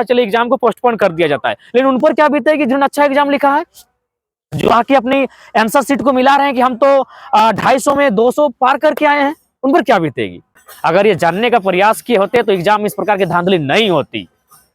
पता चले एग्जाम को पोस्टपोन कर दिया जाता है। लेकिन उन पर क्या बीतेगी जिन्होंने अच्छा एग्जाम लिखा है, जो आके अपनी आंसर सीट को मिला रहे हैं कि हम तो 250 में 200 पार करके आए हैं, उन पर क्या बीतेगी। अगर ये जानने का प्रयास किए होते तो एग्जाम इस प्रकार की धांधली नहीं होती,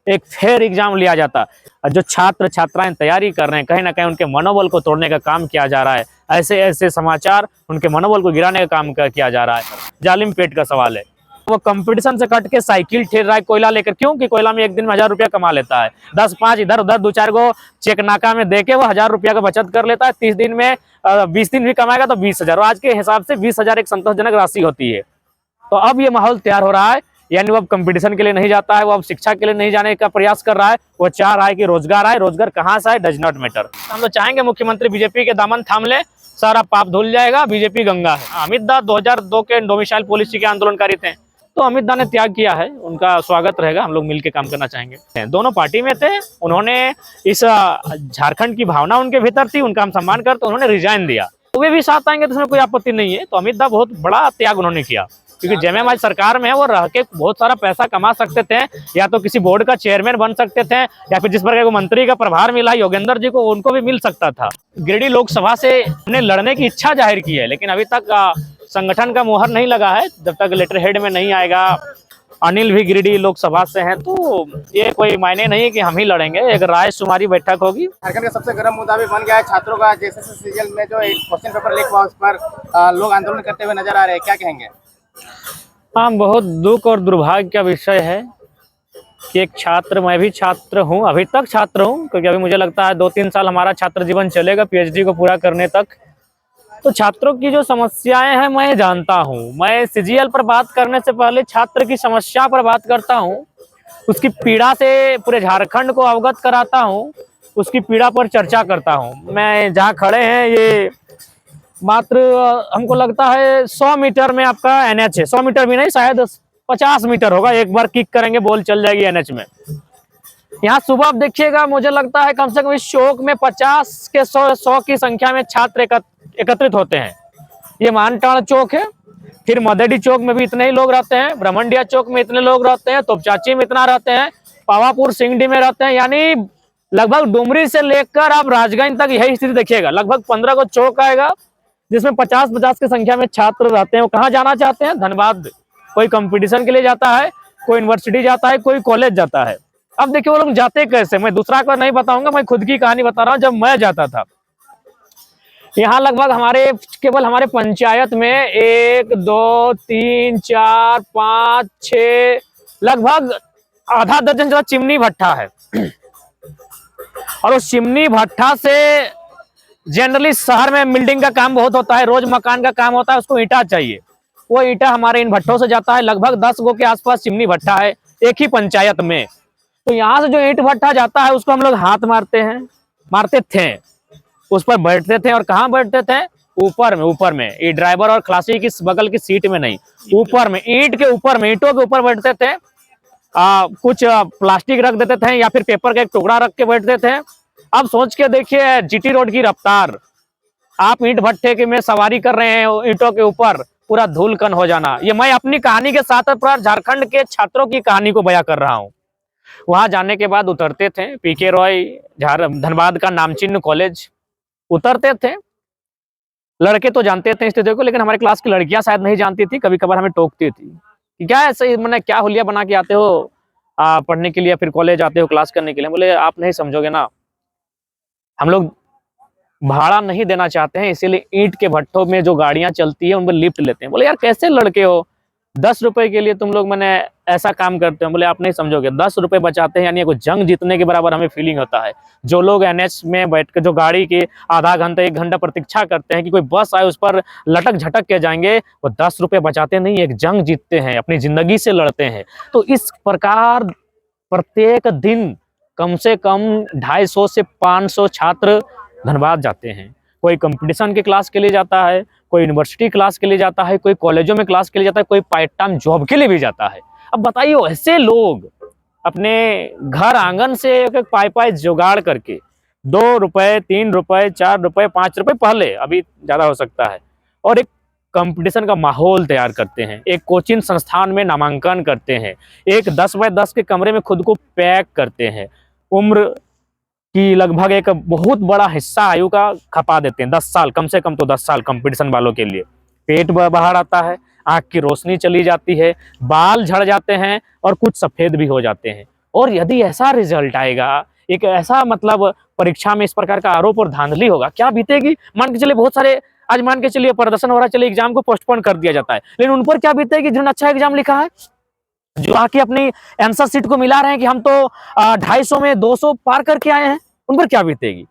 एक फेयर एग्जाम लिया जाता। जो छात्र छात्राएं तैयारी कर रहे हैं, कहीं ना कहीं उनके मनोबल को तोड़ने का काम किया जा रहा है। ऐसे ऐसे समाचार उनके मनोबल को गिराने का काम किया जा रहा है। जालिम पेट का सवाल है। वो कंपटीशन से कट के साइकिल ठेल रहा है कोयला लेकर, क्यों कि कोयला में एक दिन में 1000 रुपया कमा लेता है। 10-5 इधर उधर 2-4 गो चेक नाका में देके वो 1000 रुपया का बचत कर लेता है। 30 दिन में 20 दिन भी कमाएगा तो 20,000, आज के हिसाब से 20,000 एक संतोषजनक राशि होती है। तो अब ये माहौल तैयार हो रहा है, यानी वो अब कंपटीशन के लिए नहीं जाता है, वो अब शिक्षा के लिए नहीं जाने का प्रयास कर रहा है। वो चाह रहा है कि रोजगार आए, रोजगार कहाँ से आए डज नॉट मैटर। हम तो चाहेंगे मुख्यमंत्री बीजेपी के दामन थाम ले, सारा पाप धुल जाएगा, बीजेपी गंगा है। अमित दास 2002 के डोमिसाइल पॉलिसी के आंदोलनकारी थे, तो अमित दास ने त्याग किया है, उनका स्वागत रहेगा, हम लोग मिलकर काम करना चाहेंगे। दोनों पार्टी में थे, उन्होंने इस झारखंड की भावना उनके भीतर थी, उनका हम सम्मान करते, उन्होंने रिजाइन दिया। तो वे भी साथ आएंगे तो उसमें कोई आपत्ति नहीं है। तो अमित दास बहुत बड़ा त्याग उन्होंने किया, क्योंकि जब आज सरकार में है वो रह के बहुत सारा पैसा कमा सकते थे, या तो किसी बोर्ड का चेयरमैन बन सकते थे, या फिर जिस प्रकार को मंत्री का प्रभार मिला योगेंद्र जी को, उनको भी मिल सकता था। गिरिडीह लोकसभा से उन्हें लड़ने की इच्छा जाहिर की है, लेकिन अभी तक संगठन का मोहर नहीं लगा है। जब तक लेटर हेड में नहीं आएगा, अनिल भी गिरिडीह लोकसभा से हैं, तो ये कोई मायने नहीं है कि हम ही लड़ेंगे। एक रायशुमारी बैठक होगी। झारखंड का सबसे गर्म मुद्दा भी बन गया है छात्रों का, जैसे सीजीएल में जो एक क्वेश्चन पेपर लीक हुआ उस पर लोग आंदोलन करते हुए नजर आ रहे हैं, क्या कहेंगे। हाँ, बहुत दुख और दुर्भाग्य का विषय है कि एक छात्र, मैं भी छात्र हूँ, अभी तक छात्र हूँ, क्योंकि अभी मुझे लगता है 2-3 साल हमारा छात्र जीवन चलेगा पीएचडी को पूरा करने तक। तो छात्रों की जो समस्याएं हैं मैं जानता हूँ। मैं सीजीएल पर बात करने से पहले छात्र की समस्या पर बात करता हूँ, उसकी पीड़ा से पूरे झारखंड को अवगत कराता हूँ, उसकी पीड़ा पर चर्चा करता हूँ। मैं जहाँ खड़े हैं ये मात्र हमको लगता है 100 मीटर में आपका एनएच है। 100 मीटर भी नहीं, शायद 50 मीटर होगा। एक बार किक करेंगे बॉल चल जाएगी एनएच में। यहाँ सुबह आप देखिएगा, मुझे लगता है कम से कम इस चौक में 50 के 100 की संख्या में छात्र एकत्रित होते हैं। ये मानटाड़ चौक है, फिर मदेडी चौक में भी इतने ही लोग रहते हैं, ब्रह्मंडिया चौक में इतने लोग रहते हैं, तोपचाची में इतना रहते हैं, पावापुर सिंगडी में रहते हैं। यानी लगभग डुमरी से लेकर आप राजगंज तक यही स्थिति देखिएगा। लगभग 15 को चौक आएगा, जिसमें 50 की संख्या में छात्र रहते हैं। वो कहाँ जाना चाहते हैं? धनबाद। कोई कंपटीशन के लिए जाता है, कोई यूनिवर्सिटी जाता है, कोई कॉलेज जाता है। अब देखिए वो लोग जाते कैसे, मैं दूसरा को नहीं बताऊंगा, मैं खुद की कहानी बता रहा हूँ। जब मैं जाता था, यहाँ लगभग केवल हमारे पंचायत में 1 2 3 4 5 6 लगभग आधा दर्जन जो चिमनी भट्ठा है। और उस चिमनी भट्ठा से जनरली शहर में बिल्डिंग का काम बहुत होता है, रोज मकान का काम होता है, उसको ईंटा चाहिए। वो ईंटा हमारे इन भट्टों से जाता है। लगभग 10 गो के आसपास चिमनी भट्ठा है एक ही पंचायत में। तो यहाँ से जो ईंट भट्ठा जाता है उसको हम लोग हाथ मारते थे, उस पर बैठते थे। और कहाँ बैठते थे? ऊपर में ये ड्राइवर और खलासी की बगल की सीट में नहीं, ऊपर में, ईंट के ऊपर में, ईंटों के ऊपर बैठते थे। कुछ प्लास्टिक रख देते थे या फिर पेपर का एक टुकड़ा रख के बैठते थे। अब सोच के देखिए जीटी रोड की रफ्तार, आप ईंट भट्ठे के में सवारी कर रहे हैं ईंटों के ऊपर, पूरा धूल कण हो जाना। ये मैं अपनी कहानी के साथ पूरा झारखंड के छात्रों की कहानी को बयां कर रहा हूँ। वहां जाने के बाद उतरते थे पीके रॉय धनबाद का नामचिन्ह कॉलेज, उतरते थे। लड़के तो जानते थे स्थिति को, लेकिन हमारे क्लास की लड़कियां शायद नहीं जानती थी, कभी कभार हमें टोकती थी कि क्या ऐसे मैंने क्या हुलिया बना के आते हो पढ़ने के लिए, फिर कॉलेज आते हो क्लास करने के लिए। बोले आप नहीं समझोगे ना, हम लोग भाड़ा नहीं देना चाहते हैं, इसीलिए ईंट के भट्टों में जो गाड़ियां चलती है उन पर लिफ्ट लेते हैं। बोले यार कैसे लड़के हो, 10 रुपए के लिए तुम लोग मैंने ऐसा काम करते हो। बोले आप नहीं समझोगे, 10 रुपए बचाते हैं, यानी कोई जंग जीतने के बराबर हमें फीलिंग होता है। जो लोग एनएच में बैठ कर जो गाड़ी के आधा घंटा 1 घंटा प्रतीक्षा करते हैं कि कोई बस आए उस पर लटक झटक के जाएंगे, वो 10 रुपए बचाते नहीं, एक जंग जीतते हैं, अपनी जिंदगी से लड़ते हैं। तो इस प्रकार प्रत्येक दिन कम से कम 250 से 500 छात्र धनबाद जाते हैं। कोई कंपटीशन के क्लास के लिए जाता है, कोई यूनिवर्सिटी क्लास के लिए जाता है, कोई कॉलेजों में क्लास के लिए जाता है, कोई पार्ट टाइम जॉब के लिए भी जाता है। अब बताइए ऐसे लोग अपने घर आंगन से एक पाई जुगाड़ करके 2 रुपए 3 रुपए 4 रुपए 5 रुपए, पहले अभी ज्यादा हो सकता है, और एक कंपटीशन का माहौल तैयार करते हैं, एक कोचिंग संस्थान में नामांकन करते हैं, एक 10 बाय 10 के कमरे में खुद को पैक करते हैं, उम्र की लगभग एक बहुत बड़ा हिस्सा आयु का खपा देते हैं, 10 साल, कम से कम तो 10 साल कंपटीशन वालों के लिए। पेट बाहर आता है, आंख की रोशनी चली जाती है, बाल झड़ जाते हैं और कुछ सफेद भी हो जाते हैं। और यदि ऐसा रिजल्ट आएगा, एक ऐसा मतलब परीक्षा में इस प्रकार का आरोप और धांधली होगा, क्या बीतेगी। मान के चलिए बहुत सारे, आज मान के चलिए प्रदर्शन हो रहा है, चलिए एग्जाम को पोस्टपोन कर दिया जाता है, लेकिन उन पर क्या बीतेगी जिन्होंने अच्छा एग्जाम लिखा है, जो आके अपनी आंसर शीट को मिला रहे हैं कि हम तो 250 में 200 पार करके आए हैं, उन पर क्या बीतेगी,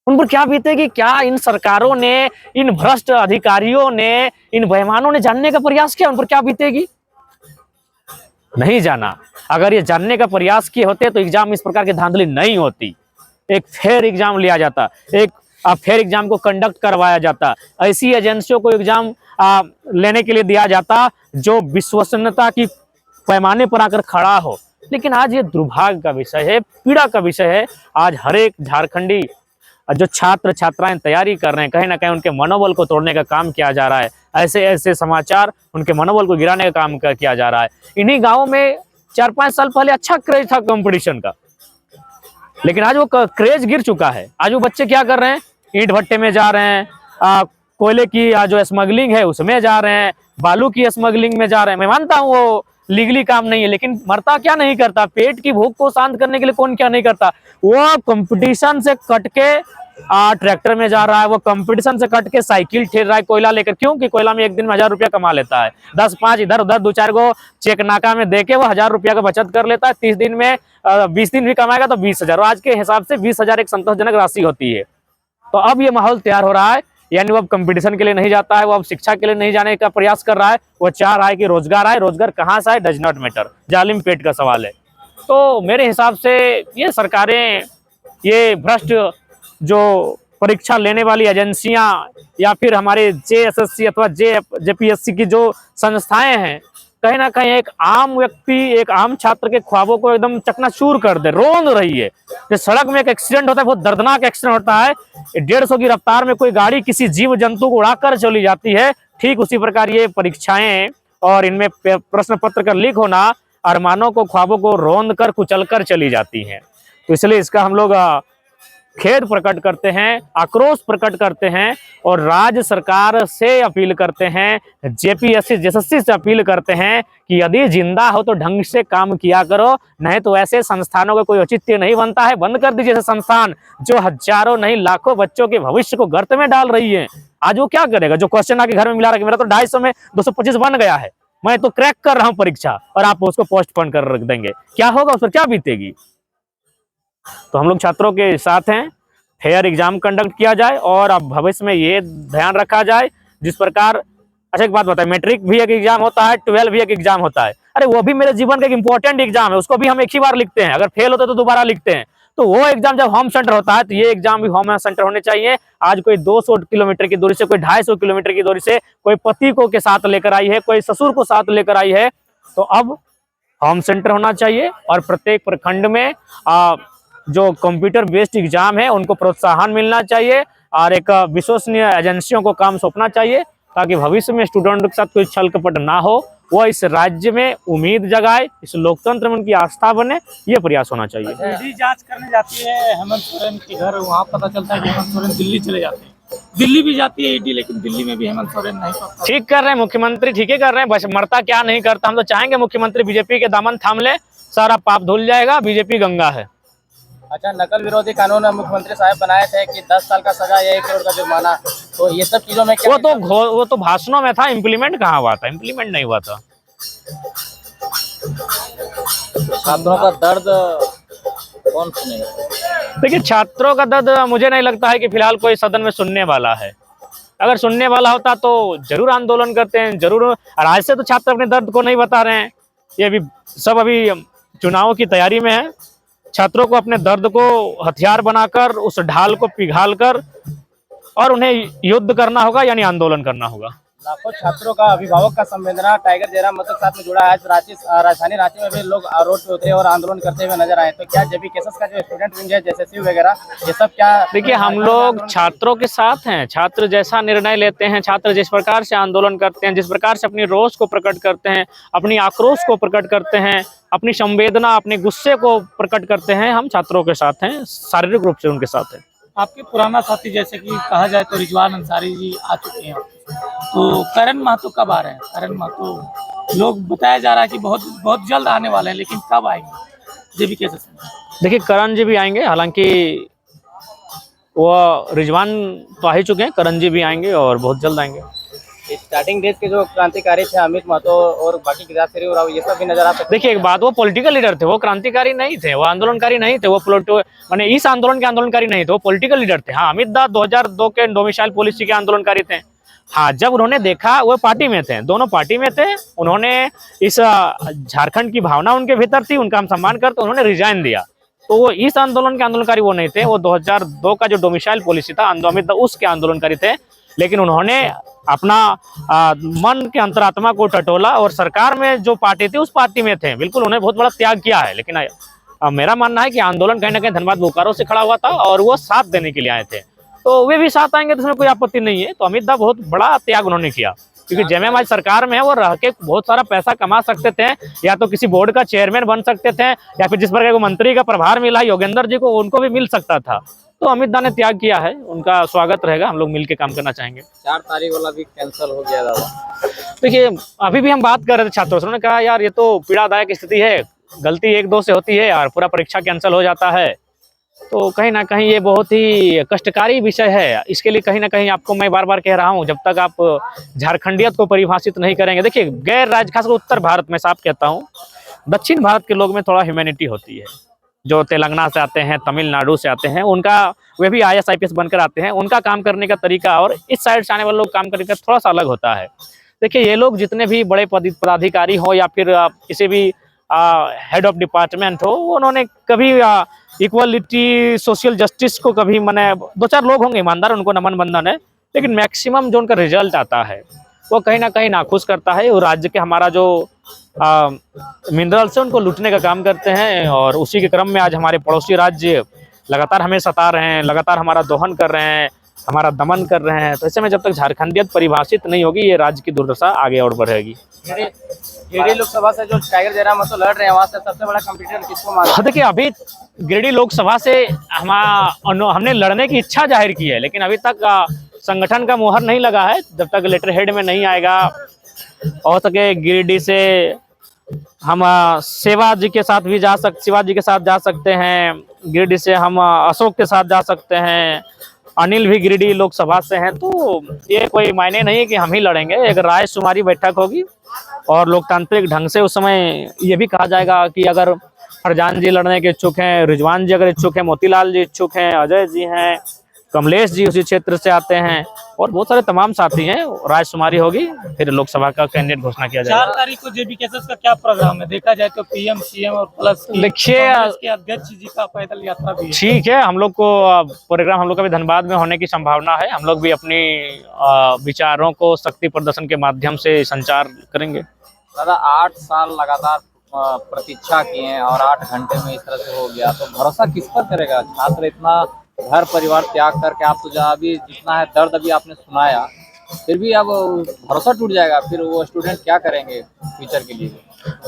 उन पर क्या बीतेगी। क्या इन सरकारों ने, इन भ्रष्ट अधिकारियों ने, इन बेईमानों ने जानने का प्रयास किया, उन पर क्या बीतेगी। नहीं जाना। अगर ये जानने का प्रयास किए होते तो एग्जाम इस प्रकार की धांधली नहीं होती, एक फेयर एग्जाम लिया जाता, एक फेयर एग्जाम को कंडक्ट करवाया जाता, ऐसी एजेंसियों को एग्जाम लेने के लिए दिया जाता जो विश्वसनीयता की पैमाने पर आकर खड़ा हो। लेकिन आज ये दुर्भाग्य का विषय है, पीड़ा का विषय है। आज हर एक झारखंडी जो छात्र छात्राएं तैयारी कर रहे हैं, कहीं ना कहीं उनके मनोबल को तोड़ने का काम किया जा रहा है। ऐसे ऐसे समाचार उनके मनोबल को गिराने का काम किया जा रहा है। इन्हीं गाँवों में 4-5 साल पहले अच्छा क्रेज था कंपटीशन का, लेकिन आज वो क्रेज गिर चुका है। आज वो बच्चे क्या कर रहे हैं, ईंट भट्टे में जा रहे हैं, कोयले की जो स्मगलिंग है उसमें जा रहे हैं, बालू की स्मगलिंग में जा रहे हैं। मैं मानता हूँ वो लीगली काम नहीं है, लेकिन मरता क्या नहीं करता, पेट की भूख को शांत करने के लिए कौन क्या नहीं करता। वो कंपटीशन से कट के ट्रैक्टर में जा रहा है, वो कंपटीशन से कट के साइकिल ठेल रहा है कोयला लेकर, क्योंकि कोयला में एक दिन में 1000 रुपया कमा लेता है। 10-5 इधर उधर 2-4 गो चेक नाका में देके वो 1000 रुपया का बचत कर लेता है। 30 दिन में 20 दिन भी कमाएगा तो 20,000, आज के हिसाब से 20,000 एक संतोषजनक राशि होती है। तो अब ये माहौल तैयार हो रहा है, यानी वो अब कंपटीशन के लिए नहीं जाता है, वो अब शिक्षा के लिए नहीं जाने का प्रयास कर रहा है, वो चाह रहा है कि रोजगार आए। रोजगार कहाँ से आए, डज नॉट मैटर, जालिम पेट का सवाल है। तो मेरे हिसाब से ये सरकारें, ये भ्रष्ट जो परीक्षा लेने वाली एजेंसियां या फिर हमारे JSSC अथवा JPSC की जो संस्थाएं हैं, कहीं ना कहीं एक आम व्यक्ति, एक आम छात्र के ख्वाबों को एकदम चकनाचूर कर दे, रोंद रही है। जो सड़क में एक एक्सीडेंट होता है, बहुत दर्दनाक एक्सीडेंट होता है, 150 की रफ्तार में कोई गाड़ी किसी जीव जंतु को उड़ाकर चली जाती है, ठीक उसी प्रकार ये परीक्षाएं और इनमें प्रश्न पत्र का लीक होना अरमानों को, ख्वाबों को रोंद कर कुचल कर चली जाती है। तो इसलिए इसका हम लोग खेद प्रकट करते हैं, आक्रोश प्रकट करते हैं और राज्य सरकार से अपील करते हैं, JPSC JSSC से अपील करते हैं कि यदि जिंदा हो तो ढंग से काम किया करो, नहीं तो ऐसे संस्थानों का कोई औचित्य नहीं बनता है। बंद कर दीजिए ऐसे संस्थान जो हजारों नहीं लाखों बच्चों के भविष्य को गर्त में डाल रही है। आज वो क्या करेगा, जो क्वेश्चन आके घर में मिला रहा है, मेरा तो 250 में 225 बन गया है, मैं तो क्रैक कर रहा हूँ परीक्षा, और आप उसको पोस्टपोन कर रख देंगे, क्या होगा, उस पर क्या बीतेगी। तो हम लोग छात्रों के साथ हैं, फेयर एग्जाम कंडक्ट किया जाए और अब भविष्य में ये ध्यान रखा जाए जिस प्रकार, अच्छा एक बात बताए, मैट्रिक भी एक एग्जाम होता है, 12 भी एक एग्जाम होता है। अरे वो भी मेरे जीवन का एक इंपॉर्टेंट एग्जाम है, उसको भी हम एक ही बार लिखते हैं, अगर फेल होते तो दोबारा लिखते हैं। तो वो एग्जाम जब होम सेंटर होता है तो ये एग्जाम भी होम सेंटर होने चाहिए। आज कोई 200 किलोमीटर की दूरी से, कोई 250 किलोमीटर की दूरी से कोई पति को के साथ लेकर आई है, कोई ससुर को साथ लेकर आई है, तो अब होम सेंटर होना चाहिए और प्रत्येक प्रखंड में जो कंप्यूटर बेस्ड एग्जाम है उनको प्रोत्साहन मिलना चाहिए और एक विश्वसनीय एजेंसियों को काम सौंपना चाहिए, ताकि भविष्य में स्टूडेंट के साथ कोई छल कपट ना हो, वो इस राज्य में उम्मीद जगाए, इस लोकतंत्र में उनकी आस्था बने, ये प्रयास होना चाहिए। ईडी जांच करने जाती है हेमंत सोरेन के घर, वहाँ पता चलता है कि हेमंत सोरेन दिल्ली चले जाते हैं। दिल्ली भी जाती है ईडी, लेकिन दिल्ली में भी हेमंत सोरेन नहीं पकड़ता। ठीक कर रहे हैं मुख्यमंत्री, ठीक ही कर रहे हैं, बस मरता क्या नहीं करता। हम तो चाहेंगे मुख्यमंत्री बीजेपी के दामन थाम ले, सारा पाप धुल जाएगा, बीजेपी गंगा है। अच्छा, नकल विरोधी कानून मुख्यमंत्री साहब बनाए थे कि 10 साल का सजा या 1 करोड़ का जुर्माना, तो ये सब चीजों में क्या वो तो भाषणों में था, इम्प्लीमेंट कहाँ हुआ था, इम्प्लीमेंट नहीं हुआ था। छात्रों का दर्द कौन सुनेगा? देखिए, छात्रों का दर्द मुझे नहीं लगता है कि फिलहाल कोई सदन में सुनने वाला है। अगर सुनने वाला होता तो जरूर आंदोलन करते हैं, जरूर। और आज से तो छात्र अपने दर्द को नहीं बता रहे हैं, ये भी सब अभी चुनावों की तैयारी में है। छात्रों को अपने दर्द को हथियार बनाकर, उस ढाल को पिघाल कर और उन्हें युद्ध करना होगा, यानी आंदोलन करना होगा। लाखों छात्रों का अभिभावक का संवेदना टाइगर जयराम मतलब साथ में जुड़ा है। आज राजधानी रांची में भी लोग रोड पे उतरे और आंदोलन करते हुए नजर आए। तो क्या जेबी केसेस का जो स्टूडेंट विंग है जैसे वगैरह ये सब क्या देखिए, हम लोग छात्रों के साथ हैं। छात्र जैसा निर्णय लेते हैं, छात्र जिस प्रकार से आंदोलन करते हैं, जिस प्रकार से अपनी रोष को प्रकट करते हैं, अपनी आक्रोश को प्रकट करते हैं, अपनी संवेदना, अपने गुस्से को प्रकट करते हैं, हम छात्रों के साथ हैं, शारीरिक रूप से उनके साथ हैं। आपके पुराना साथी जैसे कि कहा जाए तो रिजवान अंसारी जी आ चुके हैं, तो करण महतो कब आ रहे हैं? करण महतो लोग बताया जा रहा है कि बहुत बहुत जल्द आने वाले हैं, लेकिन कब आएंगे जेबी केसेस में? देखिए, करण जी भी आएंगे, हालांकि वो रिजवान तो आ ही चुके हैं, करण जी भी आएंगे और बहुत जल्द आएंगे। स्टार्टिंग डेज के जो क्रांतिकारी थे अमित महतो और बाकी गिरिराज राव ये सब भी नजर आ सकते हैं। देखिए, एक बात, वो पॉलिटिकल लीडर थे, वो क्रांतिकारी नहीं थे, वो आंदोलनकारी नहीं थे, वो माने इस आंदोलन के आंदोलनकारी नहीं थे, वो पॉलिटिकल लीडर थे। हाँ, अमित दास 2002 के डोमिसाइल पॉलिसी के आंदोलनकारी थे। हाँ, जब उन्होंने देखा, वो पार्टी में थे, दोनों पार्टी में थे, उन्होंने इस झारखंड की भावना उनके भीतर थी, उनका हम सम्मान करते, उन्होंने रिजाइन दिया। तो वो इस आंदोलन के आंदोलनकारी वो नहीं थे, वो 2002 का जो डोमिसाइल पॉलिसी था अमित दास उसके आंदोलनकारी थे। लेकिन उन्होंने अपना मन के अंतरात्मा को टटोला और सरकार में जो पार्टी थी उस पार्टी में थे। बिल्कुल, उन्होंने बहुत बड़ा त्याग किया है। लेकिन मेरा मानना है कि आंदोलन कहीं ना कहीं धनबाद बोकारो से खड़ा हुआ था और वो साथ देने के लिए आए थे, तो वे भी साथ आएंगे तो उसमें कोई आपत्ति नहीं है। तो अमित दास बहुत बड़ा त्याग उन्होंने किया, क्योंकि जेएमएम आज सरकार में है, वो रह के बहुत सारा पैसा कमा सकते थे, या तो किसी बोर्ड का चेयरमैन बन सकते थे, या फिर जिस प्रकार को मंत्री का प्रभार मिला योगेंद्र जी को, उनको भी मिल सकता था। तो अमित दास ने त्याग किया है, उनका स्वागत रहेगा, हम लोग मिलकर काम करना चाहेंगे। 4 तारीख वाला भी कैंसिल हो गया दादा। देखिए, अभी भी हम बात कर रहे थे छात्रों से, उन्होंने कहा यार ये तो पीड़ादायक स्थिति है, गलती 1-2 से होती है और पूरा परीक्षा कैंसिल हो जाता है, तो कहीं ना कहीं ये बहुत ही कष्टकारी विषय है। इसके लिए कहीं ना कहीं आपको मैं बार बार कह रहा हूँ, जब तक आप झारखंडियत को परिभाषित नहीं करेंगे। देखिए, गैर राज्य, खासकर उत्तर भारत में साफ कहता हूँ, दक्षिण भारत के लोग में थोड़ा ह्यूमैनिटी होती है। जो तेलंगाना से आते हैं, तमिलनाडु से आते हैं, उनका, वे भी IAS IPS बनकर आते हैं, उनका काम करने का तरीका और इस साइड से आने वाले लोग काम करने का थोड़ा सा अलग होता है। देखिए, ये लोग जितने भी बड़े पदाधिकारी हो या फिर किसी भी हेड ऑफ डिपार्टमेंट हो, उन्होंने कभी इक्वलिटी, सोशल जस्टिस को कभी, मैंने 2-4 लोग होंगे ईमानदार, उनको नमन बंधन है, लेकिन मैक्सिमम जो उनका रिजल्ट आता है वो कहीं ना कहीं नाखुश करता है। और राज्य के हमारा जो मिनरल से उनको लूटने का काम करते हैं, और उसी के क्रम में आज हमारे पड़ोसी राज्य लगातार हमें सता रहे हैं, लगातार हमारा दोहन कर रहे हैं, हमारा दमन कर रहे हैं। तो ऐसे में जब तक झारखंडियत परिभाषित नहीं होगी, ये राज्य की दुर्दशा आगे और बढ़ेगी। गिरिडीह लोकसभा से जो टाइगर जयराम महतो लड़ रहे हैं, वहाँ से सबसे बड़ा कंपटीटर किसको मानते हैं? देखिए, अभी गिरिडीह लोकसभा से हमने लड़ने की इच्छा जाहिर की है, लेकिन अभी तक संगठन का मुहर नहीं लगा है। जब तक लेटर हेड में नहीं आएगा, हो सके गिरिडीह से हम शिवाजी के साथ जा सकते हैं, गिरिडीह से हम अशोक के साथ जा सकते हैं, अनिल भी गिरिडीह लोकसभा से हैं। तो ये कोई मायने नहीं है कि हम ही लड़ेंगे। एक रायशुमारी बैठक होगी और लोकतांत्रिक ढंग से उस समय ये भी कहा जाएगा कि अगर फरजान जी लड़ने के इच्छुक हैं, रिजवान जी अगर इच्छुक हैं, मोतीलाल जी इच्छुक हैं, अजय जी हैं, कमलेश जी उसी क्षेत्र से आते हैं, और बहुत सारे तमाम साथी हैं, रायशुमारी होगी, फिर लोकसभा का कैंडिडेट घोषणा किया जाएगा। 4 तारीख को जेबी केसेस का क्या प्रोग्राम है? देखा जाए तो PM, CM और प्लस देखिए, कांग्रेस के अध्यक्ष जी का पैदल यात्रा भी है। ठीक है, हम लोग को प्रोग्राम, हम लोग का भी धनबाद में होने की संभावना है। हम लोग भी अपनी विचारों को शक्ति प्रदर्शन के माध्यम से संचार करेंगे। दादा, 8 साल लगातार प्रतीक्षा किए हैं और 8 घंटे में इस तरह से हो गया, तो भरोसा किस पर करेगा? छात्र इतना घर परिवार त्याग करके, आप तो अभी जितना है दर्द अभी आपने सुनाया, फिर भी अब भरोसा टूट जाएगा, फिर वो स्टूडेंट क्या करेंगे फ्यूचर के लिए?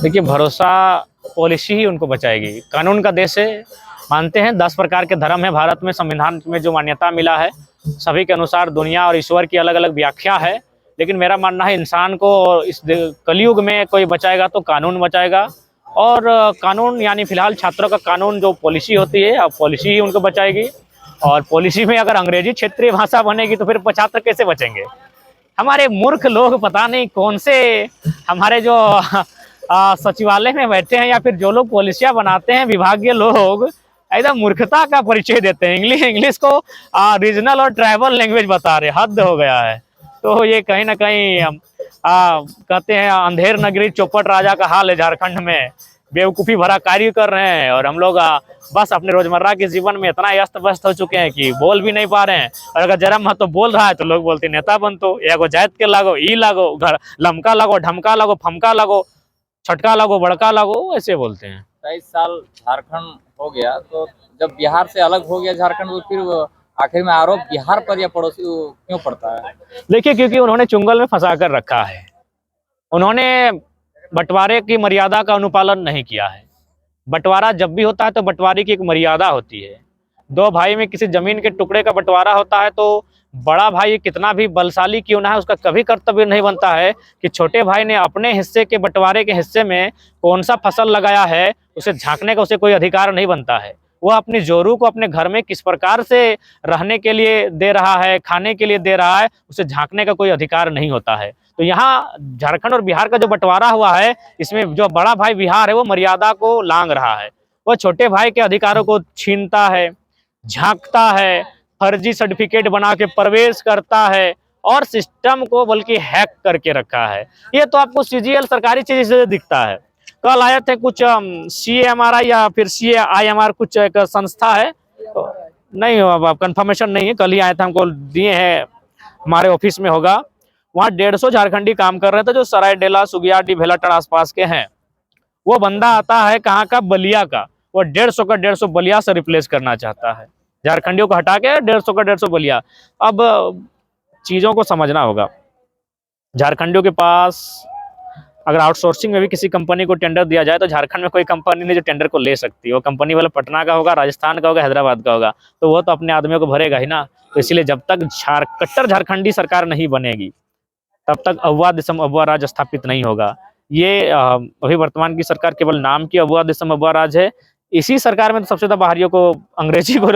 देखिए, भरोसा पॉलिसी ही उनको बचाएगी। कानून का देश है, मानते हैं 10 प्रकार के धर्म है भारत में, संविधान में जो मान्यता मिला है सभी के अनुसार दुनिया और ईश्वर की अलग अलग व्याख्या है। लेकिन मेरा मानना है इंसान को इस कलयुग में कोई बचाएगा तो कानून बचाएगा, और कानून यानी फिलहाल छात्रों का कानून जो पॉलिसी होती है, अब पॉलिसी ही उनको बचाएगी। और पॉलिसी में अगर अंग्रेजी क्षेत्रीय भाषा बनेगी तो फिर छात्र कैसे बचेंगे? हमारे मूर्ख लोग पता नहीं कौन से हमारे जो सचिवालय में बैठे हैं, या फिर जो लोग पॉलिसियां बनाते हैं, विभागीय लोग, एकदम मूर्खता का परिचय देते हैं। इंग्लिश को रीजनल और ट्राइबल लैंग्वेज बता रहे, हद हो गया है। तो ये कहीं ना कहीं कहते हैं अंधेर नगरी चौपट राजा का हाल है झारखंड में, बेवकूफ़ी भरा कार्य कर रहे हैं और हम लोग बस अपने रोजमर्रा के जीवन में इतना अस्त व्यस्त हो चुके हैं कि बोल भी नहीं पा रहे हैं। और अगर जरा महतो बोल रहा है तो लोग बोलते नेता बन तो एगो जात के लागो, ई लागो, घर लमका लगो, ढमका लगो, फमका लगो, छटका लगो, बड़का लगो, ऐसे बोलते हैं। 23 साल झारखंड हो गया, तो जब बिहार से अलग हो गया झारखंड, तो फिर आखिर में आरोप बिहार पर या पड़ोसी क्यों पड़ता है? देखिए, क्योंकि उन्होंने चुंगल में फंसा कर रखा है। उन्होंने बंटवारे की मर्यादा का अनुपालन नहीं किया है। बंटवारा जब भी होता है तो बंटवारे की एक मर्यादा होती है। दो भाई में किसी जमीन के टुकड़े का बंटवारा होता है तो बड़ा भाई कितना भी बलशाली क्यों ना है, उसका कभी कर्तव्य नहीं बनता है कि छोटे भाई ने अपने हिस्से के बंटवारे के हिस्से में कौन सा फसल लगाया है उसे झांकने का उसे कोई अधिकार नहीं बनता है। वह अपनी जोरू को अपने घर में किस प्रकार से रहने के लिए दे रहा है, खाने के लिए दे रहा है, उसे झांकने का कोई अधिकार नहीं होता है। तो यहाँ झारखंड और बिहार का जो बंटवारा हुआ है, इसमें जो बड़ा भाई बिहार है वो मर्यादा को लांघ रहा है। वह छोटे भाई के अधिकारों को छीनता है, झांकता है, फर्जी सर्टिफिकेट बना के प्रवेश करता है और सिस्टम को बल्कि हैक करके रखा है। ये तो आपको सीजीएल सरकारी चीज से दिखता है। कल आए थे कुछ CAMRI या फिर CAIMR कुछ एक संस्था है, तो नहीं अब कंफर्मेशन नहीं है, कल ही आए थे, हमको दिए हैं, हमारे ऑफिस में होगा। वहाँ 150 झारखंडी काम कर रहे थे जो सरायडेला, सुगियाडी, भेलाटाड़ आसपास के हैं। वो बंदा आता है कहाँ का, बलिया का, वो 150 का 150 बलिया से रिप्लेस करना चाहता है। झारखंडियों को हटा के 150 का 150 बलिया। अब चीज़ों को समझना होगा। झारखंडियों के पास अगर आउटसोर्सिंग में भी किसी कंपनी को टेंडर दिया जाए तो झारखंड में कोई कंपनी नहीं जो टेंडर को ले सकती है। वो कंपनी वाला पटना का होगा, राजस्थान का होगा, हैदराबाद का होगा, तो वो तो अपने आदमियों को भरेगा ही ना। तो इसलिए जब तक कट्टर झारखंडी सरकार नहीं बनेगी तब तक अववा दिसम अववा राज स्थापित नहीं होगा। ये अभी वर्तमान की सरकार केवल नाम की अववा दिसम अववा राज है। इसी सरकार में तो सबसे ज्यादा बाहरियों को अंग्रेजी को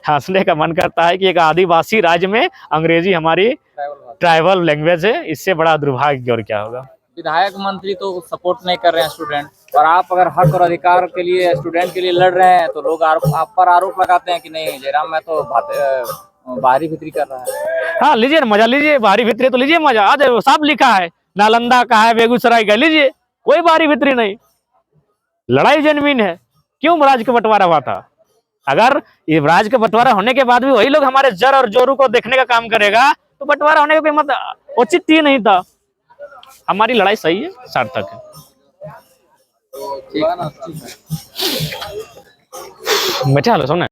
हंसने का मन करता है कि एक आदिवासी राज्य में अंग्रेजी हमारी ट्राइबल लैंग्वेज है। इससे बड़ा दुर्भाग्य और क्या होगा। विधायक मंत्री तो सपोर्ट नहीं कर रहे हैं स्टूडेंट, और आप अगर हक और अधिकार के लिए स्टूडेंट के लिए लड़ रहे हैं तो लोग आप पर आरोप लगाते हैं कि नहीं जयराम मैं तो बाहरी भितरी कर रहा है। हाँ, लीजिए मजा लीजिए, बाहरी भितरी तो लीजिए मजा। आज सब लिखा है, नालंदा का है, बेगूसराय का, लीजिए, कोई बाहरी भितरी नहीं। लड़ाई जेन्युइन है। क्यों राज्य का बंटवारा हुआ था? अगर ये राज्य का बंटवारा होने के बाद भी वही लोग हमारे जड़ और जोरू को देखने का काम करेगा तो बंटवारा होने का कोई मतलब उचित ही नहीं था। हमारी लड़ाई सही है, सार्थक है। ठीक है ना, बैठा लो, सुन।